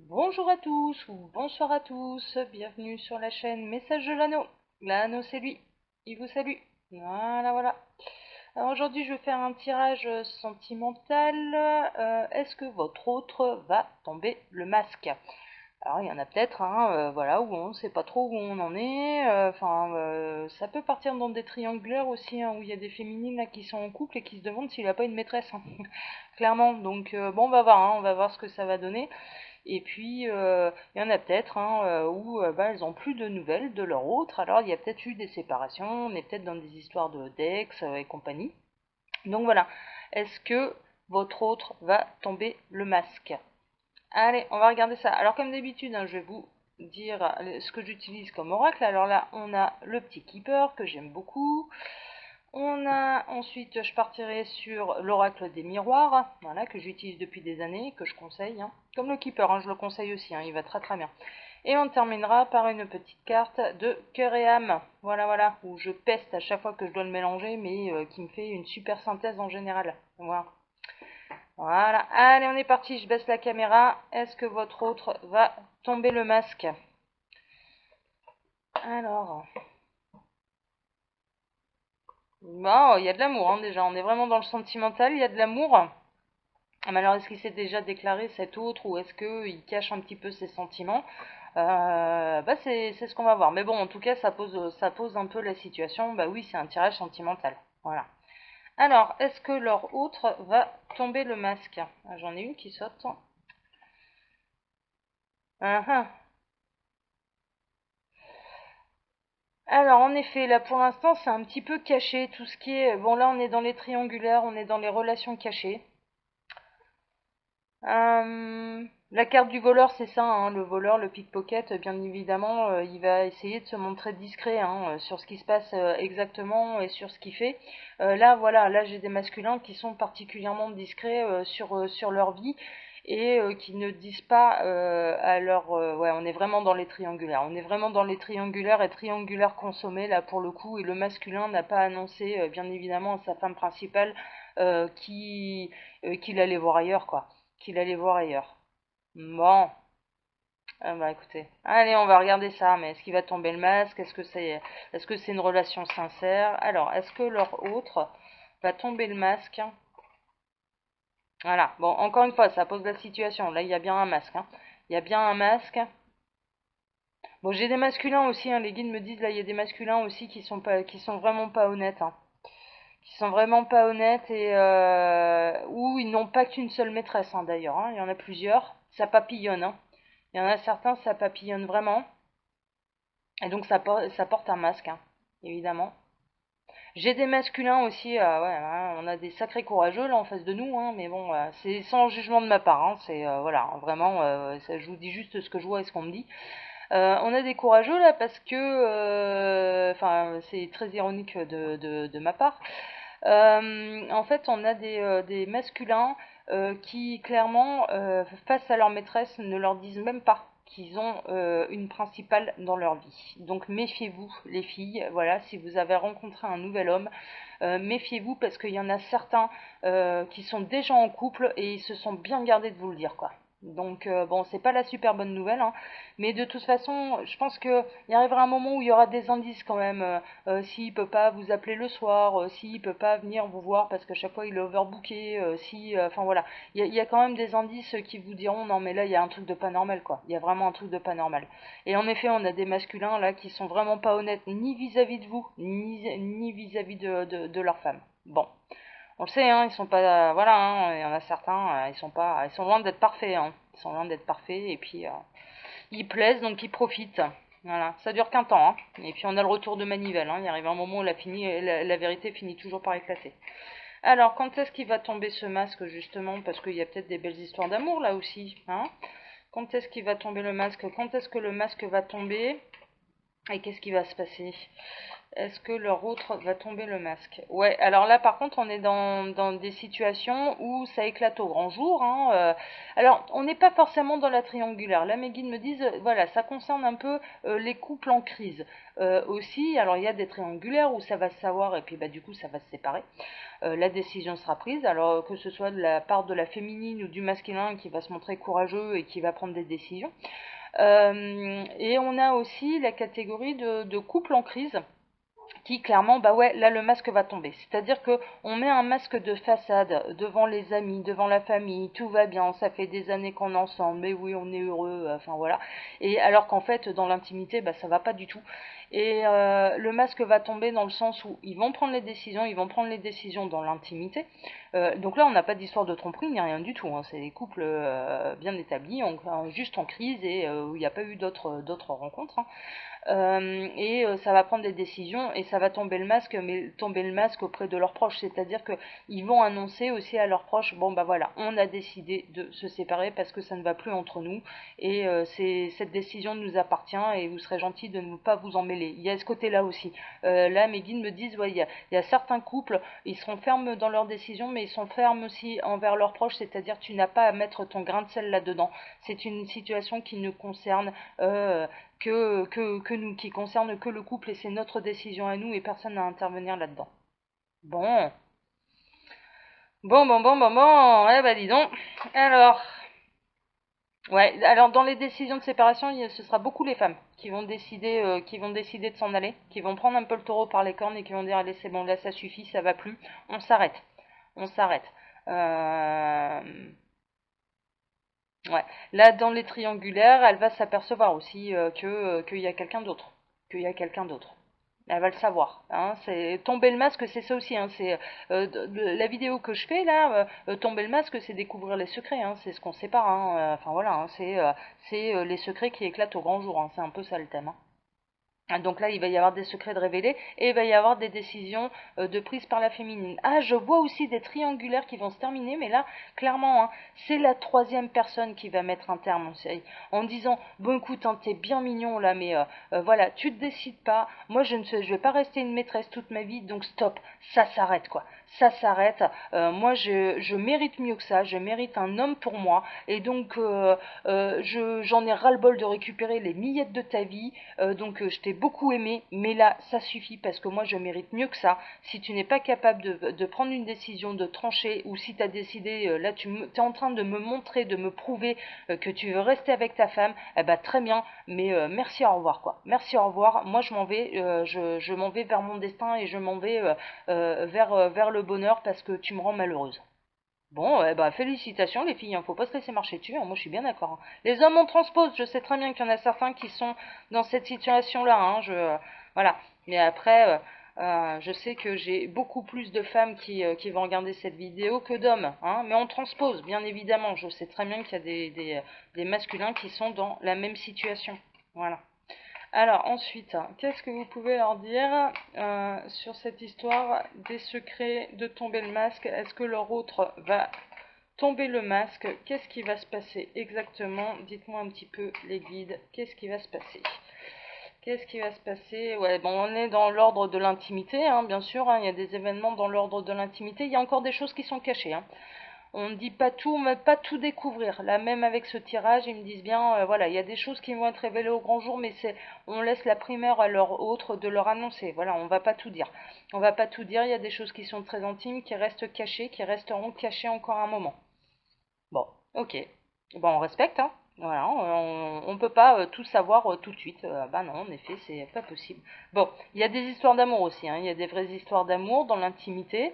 Bonjour à tous ou bonsoir à tous, bienvenue sur la chaîne Message de l'Anneau. L'anneau c'est lui, il vous salue. Voilà, voilà. Alors aujourd'hui je vais faire un tirage sentimental. Est-ce que votre autre va tomber le masque? Alors il y en a peut-être, voilà, où on ne sait pas trop où on en est. Ça peut partir dans des triangulaires aussi, hein, où il y a des féminines là qui sont en couple et qui se demandent s'il n'a pas une maîtresse, hein. Clairement. Donc bon, on va voir, hein, on va voir ce que ça va donner. Et puis, il y en a peut-être où elles n'ont plus de nouvelles de leur autre. Alors, il y a peut-être eu des séparations, on est peut-être dans des histoires de d'ex et compagnie. Donc voilà. Est-ce que votre autre va tomber le masque? Allez, on va regarder ça. Alors, comme d'habitude, hein, je vais vous dire ce que j'utilise comme oracle. Alors là, on a le petit keeper que j'aime beaucoup. On a ensuite, je partirai sur l'oracle des miroirs, voilà, que j'utilise depuis des années, que je conseille, hein. Comme le keeper, hein, je le conseille aussi, hein, il va très très bien. Et on terminera par une petite carte de cœur et âme, voilà voilà, où je peste à chaque fois que je dois le mélanger, mais qui me fait une super synthèse en général. Voilà. Voilà, allez on est parti, je baisse la caméra. Est-ce que votre autre va tomber le masque? Alors, bon, il y a de l'amour, hein, déjà, on est vraiment dans le sentimental, il y a de l'amour. Mais alors, est-ce qu'il s'est déjà déclaré cet autre ou est-ce qu'il cache un petit peu ses sentiments? C'est ce qu'on va voir. Mais bon, en tout cas, ça pose un peu la situation. Bah oui, c'est un tirage sentimental. Voilà. Alors, est-ce que leur autre va tomber le masque? Ah, j'en ai une qui saute. Ah, ah. Alors, en effet, là, pour l'instant, c'est un petit peu caché. Tout ce qui est... Bon, là, on est dans les triangulaires, on est dans les relations cachées. La carte du voleur, c'est ça, hein, le voleur, le pickpocket, bien évidemment, il va essayer de se montrer discret, hein, sur ce qui se passe exactement et sur ce qu'il fait. Là, voilà, là j'ai des masculins qui sont particulièrement discrets sur leur vie et qui ne disent pas à leur... ouais, on est vraiment dans les triangulaires. On est vraiment dans les triangulaires et triangulaires consommés, là, pour le coup, et le masculin n'a pas annoncé, bien évidemment, à sa femme principale qu'il allait voir ailleurs, quoi, qu'il allait voir ailleurs. Bon, bah écoutez, allez, on va regarder ça. Mais est-ce qu'il va tomber le masque? Est-ce que c'est une relation sincère? Alors, est-ce que leur autre va tomber le masque? Voilà. Bon, encore une fois, ça pose la situation. Là, il y a bien un masque, hein. Il y a bien un masque. Bon, j'ai des masculins aussi, hein. Les guides me disent là, il y a des masculins aussi qui sont vraiment pas honnêtes, hein. Qui sont vraiment pas honnêtes et ou ils n'ont pas qu'une seule maîtresse, hein, d'ailleurs, hein. Il y en a plusieurs. Ça papillonne, hein. Il y en a certains, ça papillonne vraiment. Et donc ça porte un masque, hein, évidemment. J'ai des masculins aussi, ouais, hein, on a des sacrés courageux là en face de nous, hein, mais bon, c'est sans jugement de ma part, hein, c'est voilà, vraiment, je vous dis juste ce que je vois et ce qu'on me dit. On a des courageux là parce que, enfin, c'est très ironique de ma part. En fait, on a des masculins qui clairement, face à leur maîtresse, ne leur disent même pas qu'ils ont une principale dans leur vie. Donc méfiez-vous les filles, voilà, si vous avez rencontré un nouvel homme, méfiez-vous parce qu'il y en a certains qui sont déjà en couple et ils se sont bien gardés de vous le dire, quoi. Donc bon, c'est pas la super bonne nouvelle, hein, mais de toute façon, je pense qu'il y arrivera un moment où il y aura des indices quand même. S'il peut pas vous appeler le soir, s'il peut pas venir vous voir parce que chaque fois il est overbooké, si, enfin voilà, il y a quand même des indices qui vous diront non mais là il y a un truc de pas normal quoi. Il y a vraiment un truc de pas normal. Et en effet, on a des masculins là qui sont vraiment pas honnêtes ni vis-à-vis de vous, ni vis-à-vis de leur femme. Bon. On le sait, hein, ils sont pas, voilà, hein, il y en a certains, ils sont loin d'être parfaits, hein, ils sont loin d'être parfaits, et puis ils plaisent, donc ils profitent, voilà, ça dure qu'un temps, hein, et puis on a le retour de manivelle, hein, il arrive un moment où la vérité finit toujours par éclater. Alors, quand est-ce qu'il va tomber ce masque, justement, parce qu'il y a peut-être des belles histoires d'amour, là aussi, hein, quand est-ce qu'il va tomber le masque, quand est-ce que le masque va tomber? Et qu'est-ce qui va se passer? Est-ce que leur autre va tomber le masque? Ouais, alors là par contre on est dans des situations où ça éclate au grand jour, hein, alors on n'est pas forcément dans la triangulaire. Là mes guides me disent, voilà, ça concerne un peu les couples en crise. Aussi, alors il y a des triangulaires où ça va se savoir et puis bah du coup ça va se séparer. La décision sera prise, alors que ce soit de la part de la féminine ou du masculin qui va se montrer courageux et qui va prendre des décisions. Et on a aussi la catégorie de couple en crise qui clairement, bah ouais, là le masque va tomber. C'est-à-dire que on met un masque de façade devant les amis, devant la famille, tout va bien, ça fait des années qu'on est ensemble, mais oui, on est heureux, enfin voilà. Et alors qu'en fait, dans l'intimité, bah ça va pas du tout. Et le masque va tomber dans le sens où ils vont prendre les décisions dans l'intimité. Donc là, on n'a pas d'histoire de tromperie ni rien du tout, hein. C'est des couples bien établis, juste en crise et où il n'y a pas eu d'autres rencontres, hein. Ça va prendre des décisions et ça va tomber le masque, mais tomber le masque auprès de leurs proches, c'est-à-dire que ils vont annoncer aussi à leurs proches, bon bah voilà, on a décidé de se séparer parce que ça ne va plus entre nous et cette décision nous appartient et vous serez gentils de ne pas vous en mêler. Il y a ce côté-là aussi. Là, mes guides me disent, ouais, il y a certains couples, ils seront fermes dans leurs décisions, mais ils sont fermes aussi envers leurs proches, c'est-à-dire tu n'as pas à mettre ton grain de sel là-dedans. C'est une situation qui ne concerne que nous, qui concerne que le couple et c'est notre décision à nous et personne n'a à intervenir là-dedans. Bon, bon, eh bah dis donc. Alors, ouais, alors dans les décisions de séparation, ce sera beaucoup les femmes qui vont décider de s'en aller, qui vont prendre un peu le taureau par les cornes et qui vont dire allez c'est bon là ça suffit, ça va plus, on s'arrête, on s'arrête. Euh, Ouais. Là, dans les triangulaires, elle va s'apercevoir aussi qu'il y a quelqu'un d'autre. Qu'il y a quelqu'un d'autre. Elle va le savoir. Hein. C'est tomber le masque, c'est ça aussi. Hein. C'est la vidéo que je fais là. Tomber le masque, c'est découvrir les secrets. Hein. C'est ce qu'on sépare. Hein. Enfin voilà. Hein. C'est les secrets qui éclatent au grand jour. Hein. C'est un peu ça le thème. Hein. Donc là, il va y avoir des secrets de révéler et il va y avoir des décisions de prise par la féminine. Ah, je vois aussi des triangulaires qui vont se terminer, mais là, clairement, hein, c'est la troisième personne qui va mettre un terme en disant, bon écoute, hein, t'es bien mignon là, mais voilà, tu te décides pas, moi je vais pas rester une maîtresse toute ma vie, donc stop, ça s'arrête quoi. Ça s'arrête, moi je mérite mieux que ça, je mérite un homme pour moi, et donc j'en ai ras-le-bol de récupérer les miettes de ta vie, je t'ai beaucoup aimé, mais là ça suffit parce que moi je mérite mieux que ça. Si tu n'es pas capable de prendre une décision, de trancher, ou si tu as décidé, là tu es en train de me montrer, de me prouver que tu veux rester avec ta femme, eh ben très bien, mais merci, au revoir quoi. Merci, au revoir, moi je m'en vais, je m'en vais vers mon destin et je m'en vais vers le bonheur parce que tu me rends malheureuse. Bon, eh ben, félicitations les filles, hein, faut pas se laisser marcher dessus, hein, moi je suis bien d'accord. Hein. Les hommes on transpose, je sais très bien qu'il y en a certains qui sont dans cette situation-là, hein, voilà. Mais après, je sais que j'ai beaucoup plus de femmes qui vont regarder cette vidéo que d'hommes, hein, mais on transpose, bien évidemment. Je sais très bien qu'il y a des masculins qui sont dans la même situation. Voilà. Alors ensuite, qu'est-ce que vous pouvez leur dire sur cette histoire des secrets de tomber le masque? Est-ce que leur autre va tomber le masque? Qu'est-ce qui va se passer exactement? Dites-moi un petit peu les guides, qu'est-ce qui va se passer? Qu'est-ce qui va se passer? Ouais, bon, on est dans l'ordre de l'intimité, hein, bien sûr, hein, il y a des événements dans l'ordre de l'intimité, il y a encore des choses qui sont cachées, hein. On ne dit pas tout, mais pas tout découvrir. Là, même avec ce tirage, ils me disent bien, voilà, il y a des choses qui vont être révélées au grand jour, mais on laisse la primeur à leur autre de leur annoncer. Voilà, on va pas tout dire. On va pas tout dire. Il y a des choses qui sont très intimes, qui restent cachées, qui resteront cachées encore un moment. Bon, ok. Bon, on respecte, hein. Voilà, on peut pas tout savoir tout de suite. Bah non, en effet, c'est pas possible. Bon, il y a des histoires d'amour aussi, hein. Il y a des vraies histoires d'amour dans l'intimité.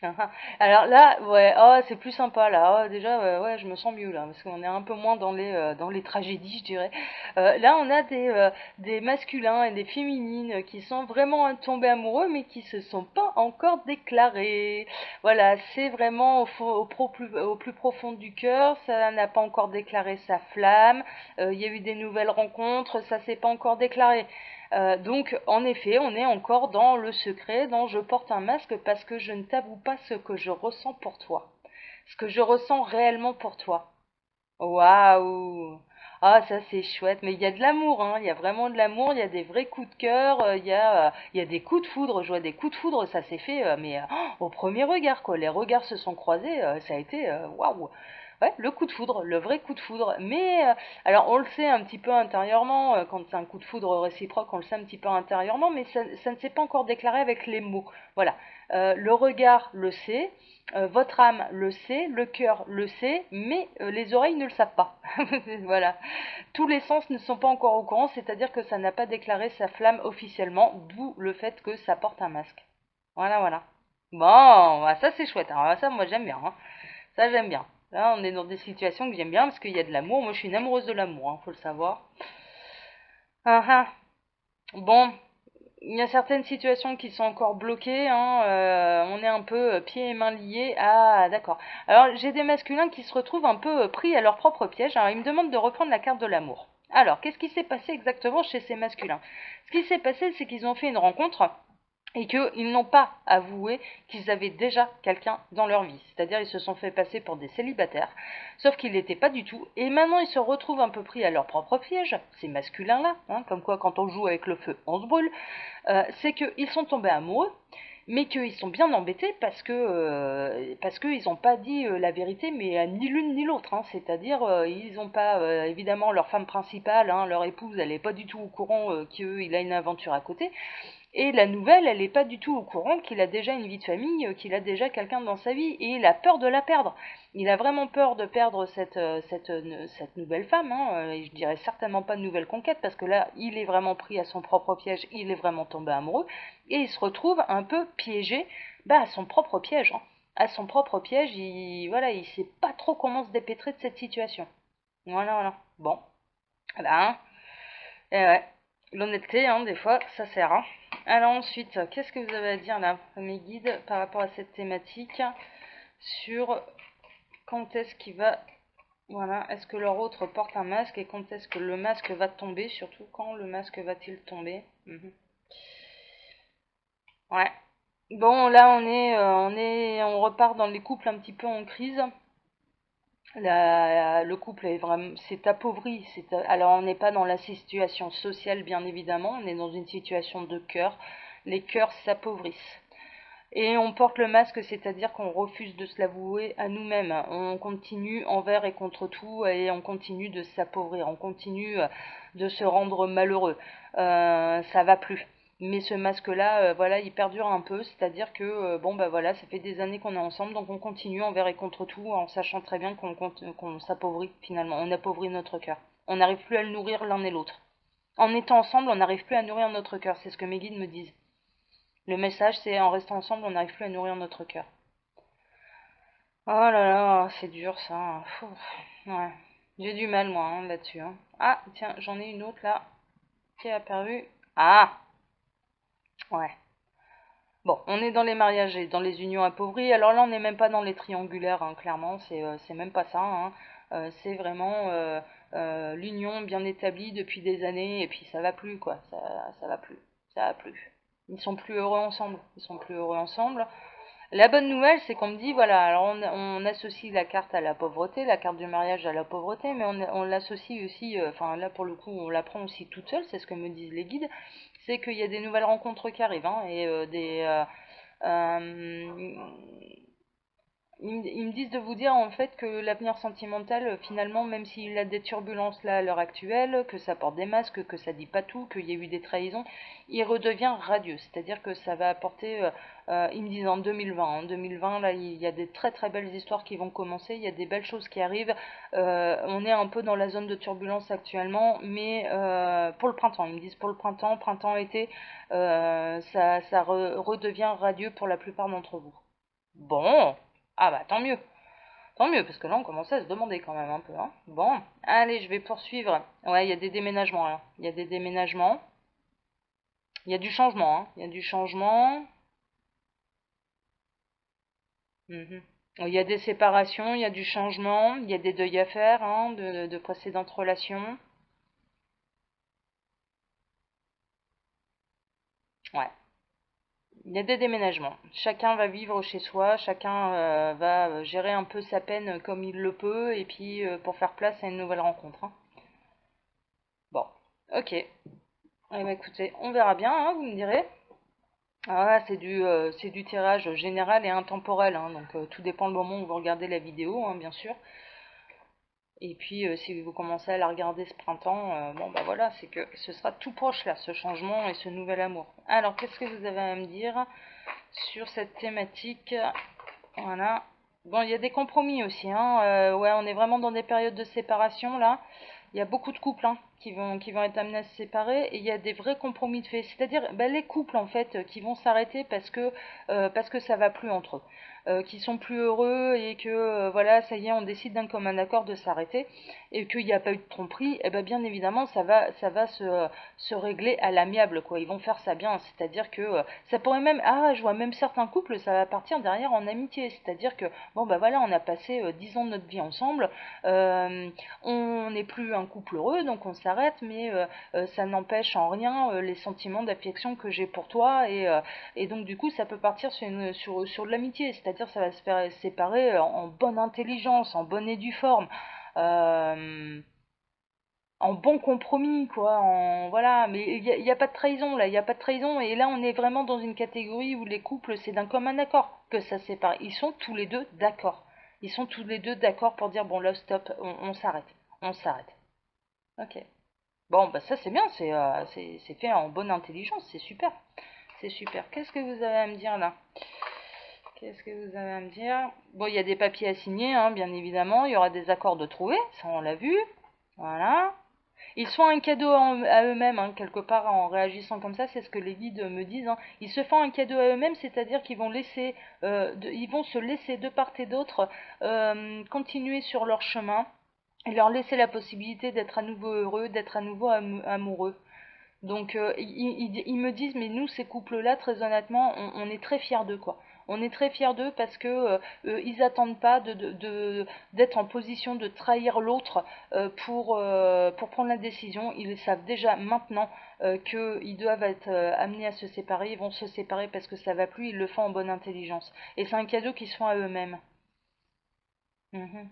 Ah ah. Alors là, ouais, oh, c'est plus sympa là. Oh, déjà, ouais, je me sens mieux là, parce qu'on est un peu moins dans les tragédies, je dirais. Là, on a des masculins et des féminines qui sont vraiment tombés amoureux, mais qui se sont pas encore déclarés. Voilà, c'est vraiment au plus profond du cœur. Ça n'a pas encore déclaré sa flamme. Il y a eu des nouvelles rencontres, ça s'est pas encore déclaré. Donc, en effet, on est encore dans le secret, dans je porte un masque parce que je ne t'avoue pas ce que je ressens pour toi. Ce que je ressens réellement pour toi. Waouh! Ah, ça c'est chouette, mais il y a de l'amour, hein. Il y a vraiment de l'amour, il y a des vrais coups de cœur, il y a des coups de foudre. Je vois des coups de foudre, ça s'est fait, au premier regard, quoi. Les regards se sont croisés, ça a été waouh. Ouais, le coup de foudre, le vrai coup de foudre. Mais alors on le sait un petit peu intérieurement, quand c'est un coup de foudre réciproque, on le sait un petit peu intérieurement, mais ça ne s'est pas encore déclaré avec les mots. Voilà. Le regard le sait, votre âme le sait, le cœur le sait, mais les oreilles ne le savent pas. Voilà. Tous les sens ne sont pas encore au courant, c'est-à-dire que ça n'a pas déclaré sa flamme officiellement, d'où le fait que ça porte un masque. Voilà, voilà. Bon, bah, ça c'est chouette. Alors ça, moi j'aime bien, hein. Ça j'aime bien. Là, on est dans des situations que j'aime bien parce qu'il y a de l'amour. Moi, je suis une amoureuse de l'amour, hein, faut le savoir. Ah, ah. Bon, il y a certaines situations qui sont encore bloquées, hein, on est un peu pieds et mains liés. Ah, d'accord. Alors, j'ai des masculins qui se retrouvent un peu pris à leur propre piège. Alors, ils me demandent de reprendre la carte de l'amour. Alors, qu'est-ce qui s'est passé exactement chez ces masculins? Ce qui s'est passé, c'est qu'ils ont fait une rencontre et qu'ils n'ont pas avoué qu'ils avaient déjà quelqu'un dans leur vie. C'est-à-dire ils se sont fait passer pour des célibataires, sauf qu'ils l'étaient pas du tout, et maintenant ils se retrouvent un peu pris à leur propre piège, ces masculins-là, hein, comme quoi quand on joue avec le feu, on se brûle, c'est qu'ils sont tombés amoureux, mais qu'ils sont bien embêtés parce que ils n'ont pas dit la vérité, mais à ni l'une ni l'autre, hein. C'est-à-dire ils n'ont pas évidemment leur femme principale, hein, leur épouse, elle n'est pas du tout au courant qu'il a une aventure à côté, et la nouvelle, elle n'est pas du tout au courant qu'il a déjà une vie de famille, qu'il a déjà quelqu'un dans sa vie, et il a peur de la perdre. Il a vraiment peur de perdre cette nouvelle femme, hein, et je dirais certainement pas de nouvelle conquête, parce que là, il est vraiment pris à son propre piège, il est vraiment tombé amoureux, et il se retrouve un peu piégé à son propre piège, hein. À son propre piège, voilà, il sait pas trop comment se dépêtrer de cette situation. Voilà, voilà. Bon, là, et ouais, l'honnêteté, hein, des fois, ça sert, hein. Alors ensuite, qu'est-ce que vous avez à dire là, mes guides, par rapport à cette thématique, sur quand est-ce qu'il va, voilà, est-ce que leur autre porte un masque et quand est-ce que le masque va tomber, surtout quand le masque va-t-il tomber? Ouais. Bon, là on repart dans les couples un petit peu en crise. Le couple est vraiment, c'est appauvri. Alors on n'est pas dans la situation sociale bien évidemment, on est dans une situation de cœur. Les cœurs s'appauvrissent. Et on porte le masque, c'est-à-dire qu'on refuse de se l'avouer à nous-mêmes. On continue envers et contre tout et on continue de s'appauvrir, on continue de se rendre malheureux. Ça va plus. Mais ce masque-là, voilà, il perdure un peu, c'est-à-dire que, bon, bah voilà, ça fait des années qu'on est ensemble, donc on continue envers et contre tout, en sachant très bien qu'on s'appauvrit finalement, on appauvrit notre cœur. On n'arrive plus à le nourrir l'un et l'autre. En étant ensemble, on n'arrive plus à nourrir notre cœur, c'est ce que mes guides me disent. Le message, c'est en restant ensemble, on n'arrive plus à nourrir notre cœur. Oh là là, c'est dur ça. Ouais. J'ai du mal moi hein, là-dessus, hein. Ah, tiens, j'en ai une autre là qui est apparue. Ah, ouais. Bon, on est dans les mariages et dans les unions appauvries. Alors là, on n'est même pas dans les triangulaires, hein, clairement. C'est même pas ça, hein. C'est vraiment l'union bien établie depuis des années et puis ça va plus, quoi. Ça va plus. Ça va plus. Ils sont plus heureux ensemble. Ils sont plus heureux ensemble. La bonne nouvelle, c'est qu'on me dit, voilà, alors on associe la carte à la pauvreté, la carte du mariage à la pauvreté, mais on l'associe aussi, enfin là pour le coup, on la prend aussi toute seule, c'est ce que me disent les guides, c'est qu'il y a des nouvelles rencontres qui arrivent, hein, et euh, ils me disent de vous dire en fait que l'avenir sentimental, finalement, même s'il a des turbulences là à l'heure actuelle, que ça porte des masques, que ça dit pas tout, qu'il y a eu des trahisons, il redevient radieux. C'est-à-dire que ça va apporter, ils me disent en 2020, en 2020, là, il y a des très très belles histoires qui vont commencer, il y a des belles choses qui arrivent. On est un peu dans la zone de turbulence actuellement, mais pour le printemps, ils me disent pour le printemps, printemps-été, ça redevient radieux pour la plupart d'entre vous. Bon, ah bah tant mieux. Tant mieux, parce que là on commence à se demander quand même un peu, hein. Bon, allez, je vais poursuivre. Ouais, il y a des déménagements là. Il y a des déménagements. Il y a du changement, hein. Il y a du changement. Mhm. Il y a des séparations, il y a du changement, il y a des deuils à faire, hein, de précédentes relations. Ouais. Il y a des déménagements. Chacun va vivre chez soi, chacun va gérer un peu sa peine comme il le peut, et puis pour faire place à une nouvelle rencontre, hein. Ok. Eh ben, écoutez, on verra bien, hein, vous me direz. Ah, c'est du tirage général et intemporel, hein, donc tout dépend le moment où vous regardez la vidéo, hein, bien sûr. Et puis, si vous commencez à la regarder ce printemps, bon bah voilà, c'est que ce sera tout proche là, ce changement et ce nouvel amour. Alors, qu'est-ce que vous avez à me dire sur cette thématique? Voilà. Bon, il y a des compromis aussi, hein. Ouais, on est vraiment dans des périodes de séparation là. Il y a beaucoup de couples, hein, qui vont être amenés à se séparer, et il y a des vrais compromis de fait. C'est-à-dire bah, les couples en fait qui vont s'arrêter parce que ça va plus entre eux. Qui sont plus heureux et que voilà, ça y est, on décide d'un commun accord de s'arrêter et qu'il n'y a pas eu de tromperie, et ben bien évidemment ça va se régler à l'amiable quoi. Ils vont faire ça bien, c'est-à-dire que ça pourrait même, ah je vois même certains couples, ça va partir derrière en amitié, c'est-à-dire que bon bah voilà, on a passé 10 ans de notre vie ensemble, euh, on n'est plus un couple heureux donc on s'arrête, mais ça n'empêche en rien les sentiments d'affection que j'ai pour toi, et donc du coup ça peut partir sur de l'amitié, c'est-à-dire ça va se faire séparer en bonne intelligence, en bonne et due forme, euh, en bon compromis quoi, en voilà, mais il y a pas de trahison là, il y a pas de trahison, et là on est vraiment dans une catégorie où les couples c'est d'un commun accord que ça se sépare, ils sont tous les deux d'accord, ils sont tous les deux d'accord pour dire bon là stop, on s'arrête, on s'arrête. Ok. Bon bah ça c'est bien, c'est fait en bonne intelligence, c'est super. C'est super. Qu'est-ce que vous avez à me dire là? Qu'est-ce que vous avez à me dire? Bon, il y a des papiers à signer, hein, bien évidemment. Il y aura des accords de trouver, ça on l'a vu. Voilà. Ils se font un cadeau à eux-mêmes, hein, quelque part, en réagissant comme ça, c'est ce que les guides me disent, hein. Ils se font un cadeau à eux-mêmes, c'est-à-dire qu'ils vont laisser, ils vont se laisser de part et d'autre continuer sur leur chemin et leur laisser la possibilité d'être à nouveau heureux, d'être à nouveau amoureux. Donc ils me disent, mais nous, ces couples-là, très honnêtement, on est très fiers d'eux, quoi. On est très fiers d'eux parce que ils attendent pas d'être en position de trahir l'autre pour prendre la décision. Ils savent déjà maintenant qu'ils doivent être amenés à se séparer. Ils vont se séparer parce que ça va plus. Ils le font en bonne intelligence. Et c'est un cadeau qu'ils se font à eux-mêmes. Mhm.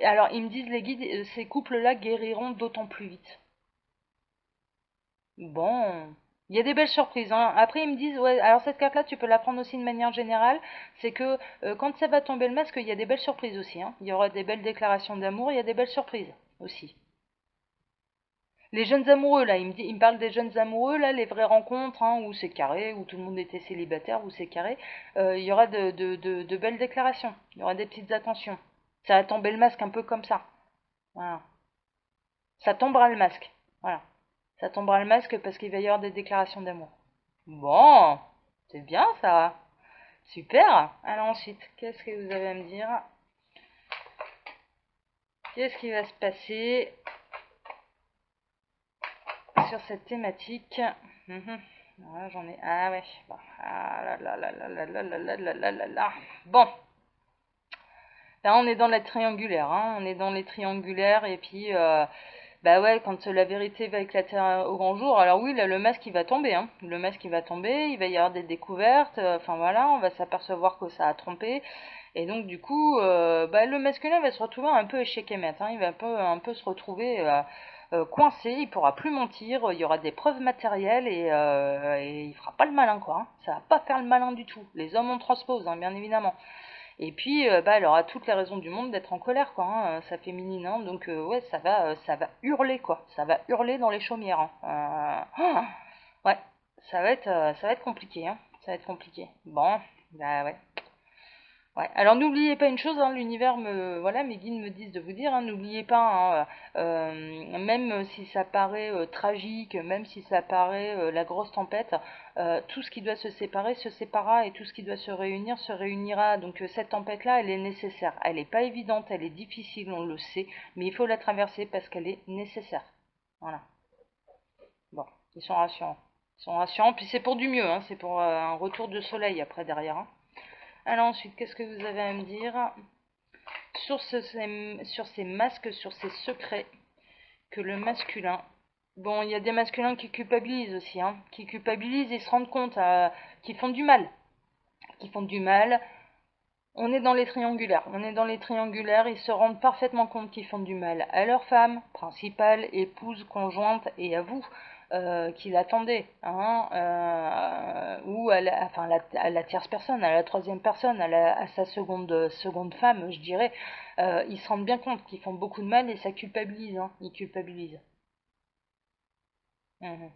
Alors, ils me disent, les guides, ces couples-là guériront d'autant plus vite. Bon, il y a des belles surprises, hein. Après, ils me disent, ouais, alors cette carte-là, tu peux la prendre aussi de manière générale. C'est que quand ça va tomber le masque, il y a des belles surprises aussi, hein. Il y aura des belles déclarations d'amour, il y a des belles surprises aussi. Les jeunes amoureux, là, il me parle des jeunes amoureux, là, les vraies rencontres, hein, où c'est carré, où tout le monde était célibataire, où c'est carré. Il y aura de belles déclarations. Il y aura des petites attentions. Ça va tomber le masque un peu comme ça. Voilà. Ça tombera le masque. Voilà. Ça tombera le masque parce qu'il va y avoir des déclarations d'amour. Bon, c'est bien ça. Super. Alors ensuite, qu'est-ce que vous avez à me dire? Qu'est-ce qui va se passer sur cette thématique? Mhm. Voilà, j'en ai. Ah ouais. Bon. Ah là là là là là là là là là là là là. Bon, là on est dans la triangulaire, hein. On est dans les triangulaires et puis bah ouais, quand la vérité va éclater au grand jour, alors oui, là le masque il va tomber, hein. Le masque il va tomber, il va y avoir des découvertes, enfin voilà, on va s'apercevoir que ça a trompé. Et donc du coup, bah, le masculin va se retrouver un peu échec et mat, hein. Il va un peu se retrouver coincé, il pourra plus mentir, il y aura des preuves matérielles et il fera pas le malin quoi, hein. Ça va pas faire le malin du tout. Les hommes on transpose, hein, bien évidemment. Et puis, bah, elle aura toutes les raisons du monde d'être en colère, quoi, hein, sa féminine, hein, donc ouais, ça va hurler, quoi. Ça va hurler dans les chaumières, hein. Ouais, ça va être compliqué, hein. Ça va être compliqué. Bon, bah ouais. Ouais. Alors n'oubliez pas une chose, hein, l'univers voilà, mes guides me disent de vous dire, hein, n'oubliez pas, hein, même si ça paraît tragique, même si ça paraît la grosse tempête, tout ce qui doit se séparer se séparera et tout ce qui doit se réunir se réunira. Donc cette tempête-là, elle est nécessaire. Elle n'est pas évidente, elle est difficile, on le sait, mais il faut la traverser parce qu'elle est nécessaire. Voilà. Bon, ils sont rassurants. Ils sont rassurants, puis c'est pour du mieux, hein, c'est pour un retour de soleil après derrière, hein. Alors ensuite, qu'est-ce que vous avez à me dire sur ces masques, sur ces secrets que le masculin... Bon, il y a des masculins qui culpabilisent aussi, hein, qui culpabilisent et se rendent compte qu'ils font du mal. Qui font du mal. On est dans les triangulaires. On est dans les triangulaires. Ils se rendent parfaitement compte qu'ils font du mal à leur femme principale, épouse, conjointe et à vous qui l'attendez. Hein, ou à la tierce personne, à la troisième personne, à sa seconde femme, je dirais. Ils se rendent bien compte qu'ils font beaucoup de mal et ça culpabilise. Hein, ils culpabilisent. Mhm.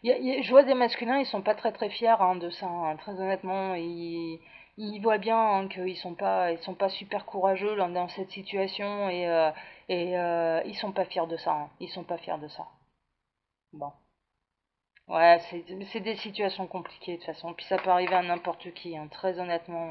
Je vois des masculins, ils sont pas très très fiers hein, de ça, hein, très honnêtement. Ils voient bien hein, ils sont pas super courageux dans cette situation et ils sont pas fiers de ça. Hein, ils sont pas fiers de ça. Bon, ouais, c'est des situations compliquées de toute façon. Puis ça peut arriver à n'importe qui, hein, très honnêtement,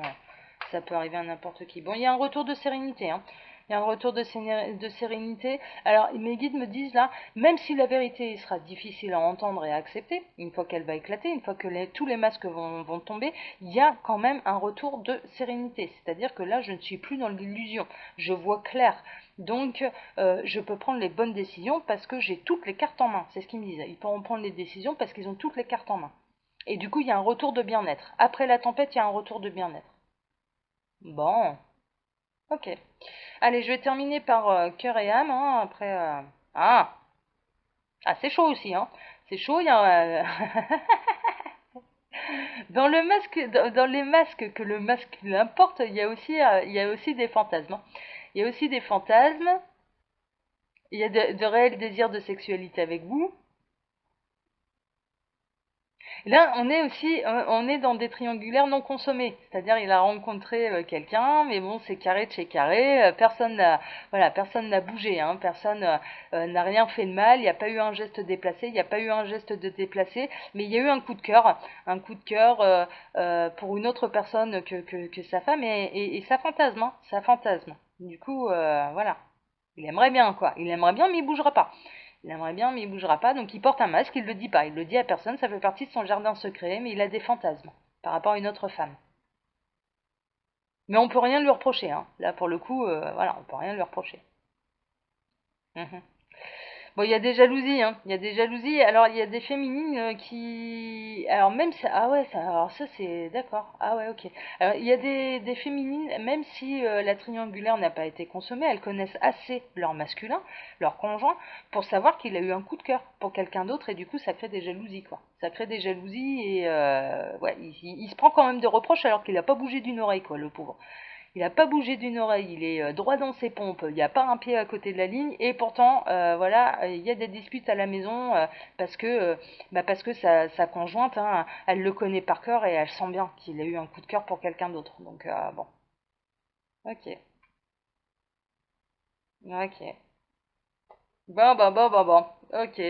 ça peut arriver à n'importe qui. Bon, il y a un retour de sérénité, hein. Il y a un retour de sérénité. Alors, mes guides me disent là, même si la vérité sera difficile à entendre et à accepter, une fois qu'elle va éclater, une fois que tous les masques vont tomber, il y a quand même un retour de sérénité. C'est-à-dire que là, je ne suis plus dans l'illusion. Je vois clair. Donc, je peux prendre les bonnes décisions parce que j'ai toutes les cartes en main. C'est ce qu'ils me disent. Ils pourront prendre les décisions parce qu'ils ont toutes les cartes en main. Et du coup, il y a un retour de bien-être. Après la tempête, il y a un retour de bien-être. Bon, ok. Allez, je vais terminer par cœur et âme. Hein, après, ah, ah, c'est chaud aussi. Hein. C'est chaud. Il y a, dans le masque, dans les masques que le masque importe, il y a aussi des fantasmes. Hein. Il y a aussi des fantasmes. Il y a de réels désirs de sexualité avec vous. Là, on est aussi, on est dans des triangulaires non consommés. C'est-à-dire, il a rencontré quelqu'un, mais bon, c'est carré de chez carré. Personne n'a, voilà, personne n'a bougé, hein, personne n'a rien fait de mal. Il n'y a pas eu un geste déplacé, il n'y a pas eu un geste de déplacé, mais il y a eu un coup de cœur pour une autre personne que sa femme et sa fantasme, hein, sa fantasme. Du coup, voilà. Il aimerait bien, quoi. Il aimerait bien, mais il bougera pas. Il aimerait bien, mais il bougera pas. Donc il porte un masque, il le dit pas. Il le dit à personne, ça fait partie de son jardin secret, mais il a des fantasmes par rapport à une autre femme. Mais on peut rien lui reprocher, hein. Là, pour le coup, voilà, on peut rien lui reprocher. Mhm. Bon, il y a des jalousies, hein. Il y a des jalousies. Alors, il y a des féminines qui... Alors, même ça... Ah ouais, ça, alors ça, c'est... D'accord. Ah ouais, ok. Alors, il y a des féminines, même si la triangulaire n'a pas été consommée, elles connaissent assez leur masculin, leur conjoint, pour savoir qu'il a eu un coup de cœur pour quelqu'un d'autre, et du coup, ça crée des jalousies, quoi. Ça crée des jalousies, et ouais, il se prend quand même des reproches alors qu'il n'a pas bougé d'une oreille, quoi, le pauvre. Il n'a pas bougé d'une oreille, il est droit dans ses pompes, il n'y a pas un pied à côté de la ligne, et pourtant, voilà, il y a des disputes à la maison parce que, parce que sa conjointe, hein, elle le connaît par cœur et elle sent bien qu'il a eu un coup de cœur pour quelqu'un d'autre. Donc, bon, ok, ok. Bon, ok.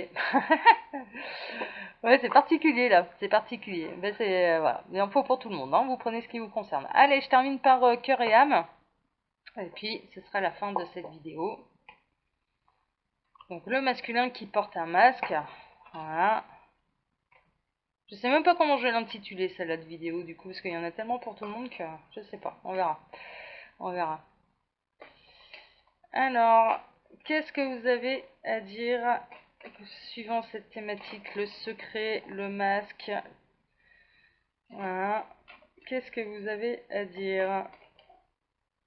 Ouais, c'est particulier là, c'est particulier. Ben, c'est, voilà, il en faut pour tout le monde, hein. Vous prenez ce qui vous concerne. Allez, je termine par cœur et âme, et puis ce sera la fin de cette vidéo. Donc le masculin qui porte un masque. Voilà. Je sais même pas comment je vais l'intituler celle-là de vidéo du coup, parce qu'il y en a tellement pour tout le monde que je sais pas. On verra. On verra. Alors, qu'est-ce que vous avez à dire suivant cette thématique? Le secret, le masque. Voilà. Qu'est-ce que vous avez à dire?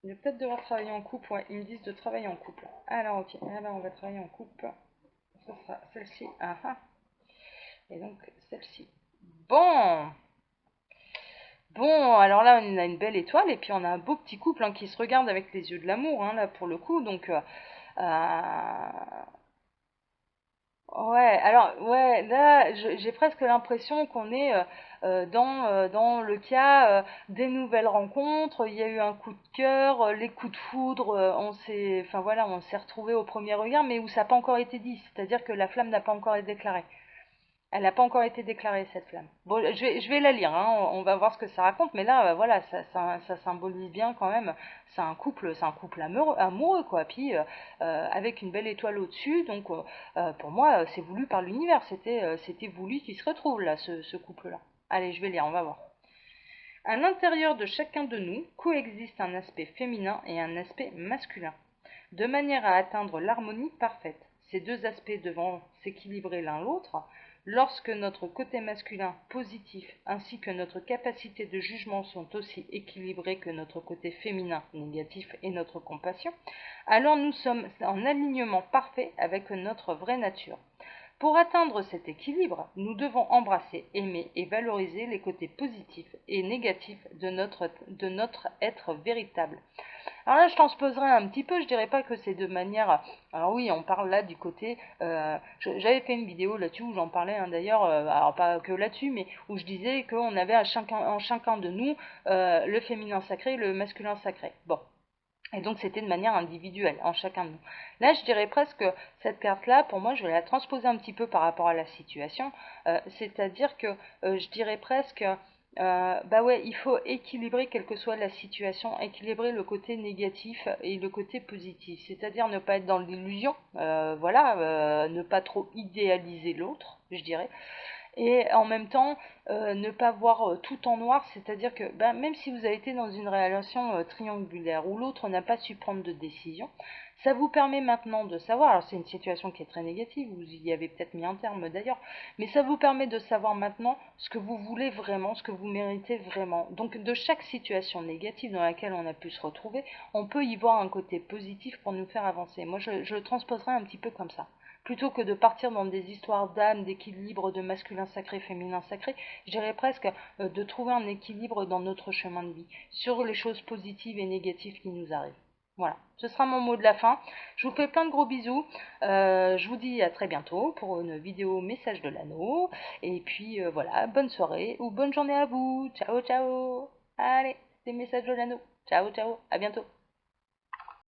Il va peut-être devoir travailler en couple. Ouais, ils me disent de travailler en couple. Alors, ok. Alors, on va travailler en couple. Ce sera celle-ci. Ah ah. Et donc, celle-ci. Bon, bon, alors là, on a une belle étoile et puis on a un beau petit couple hein, qui se regarde avec les yeux de l'amour, hein, là pour le coup. Donc, ouais, alors, ouais, là, j'ai presque l'impression qu'on est dans le cas des nouvelles rencontres. Il y a eu un coup de cœur, les coups de foudre, on s'est, enfin voilà, on s'est retrouvés au premier regard, mais où ça n'a pas encore été dit. C'est-à-dire que la flamme n'a pas encore été déclarée. Elle n'a pas encore été déclarée, cette flamme. Bon, je vais la lire, hein, on va voir ce que ça raconte, mais là, voilà, ça symbolise bien quand même. C'est un couple amoureux, quoi. Puis, avec une belle étoile au-dessus, donc pour moi, c'est voulu par l'univers. C'était voulu qu'ils se retrouvent, là, ce couple-là. Allez, je vais lire, on va voir. À l'intérieur de chacun de nous coexiste un aspect féminin et un aspect masculin, de manière à atteindre l'harmonie parfaite. Ces deux aspects devant s'équilibrer l'un l'autre, Lorsque notre côté masculin positif ainsi que notre capacité de jugement sont aussi équilibrés que notre côté féminin négatif et notre compassion, alors nous sommes en alignement parfait avec notre vraie nature. Pour atteindre cet équilibre, nous devons embrasser, aimer et valoriser les côtés positifs et négatifs de notre être véritable. Alors là, je transposerai un petit peu, je dirais pas que c'est de manière... Alors oui, on parle là du côté... j'avais fait une vidéo là-dessus où j'en parlais d'ailleurs, alors pas que là-dessus, mais où je disais qu'on avait en chacun de nous le féminin sacré et le masculin sacré. Bon. Et donc c'était de manière individuelle en chacun de nous. Là, je dirais presque que cette carte-là, pour moi, je vais la transposer un petit peu par rapport à la situation. C'est-à-dire que je dirais presque, bah ouais, il faut équilibrer quelle que soit la situation, équilibrer le côté négatif et le côté positif. C'est-à-dire ne pas être dans l'illusion, voilà, ne pas trop idéaliser l'autre, je dirais. Et en même temps, ne pas voir tout en noir, c'est-à-dire que ben, même si vous avez été dans une relation triangulaire où l'autre n'a pas su prendre de décision, ça vous permet maintenant de savoir, alors c'est une situation qui est très négative, vous y avez peut-être mis un terme d'ailleurs, mais ça vous permet de savoir maintenant ce que vous voulez vraiment, ce que vous méritez vraiment. Donc de chaque situation négative dans laquelle on a pu se retrouver, on peut y voir un côté positif pour nous faire avancer. Moi je le transposerai un petit peu comme ça. Plutôt que de partir dans des histoires d'âme, d'équilibre, de masculin sacré, féminin sacré, je dirais presque de trouver un équilibre dans notre chemin de vie, sur les choses positives et négatives qui nous arrivent. Voilà, ce sera mon mot de la fin. Je vous fais plein de gros bisous. Je vous dis à très bientôt pour une vidéo message de l'anneau. Et puis voilà, bonne soirée ou bonne journée à vous. Ciao, ciao. Allez, c'est message de l'anneau. Ciao, ciao. À bientôt.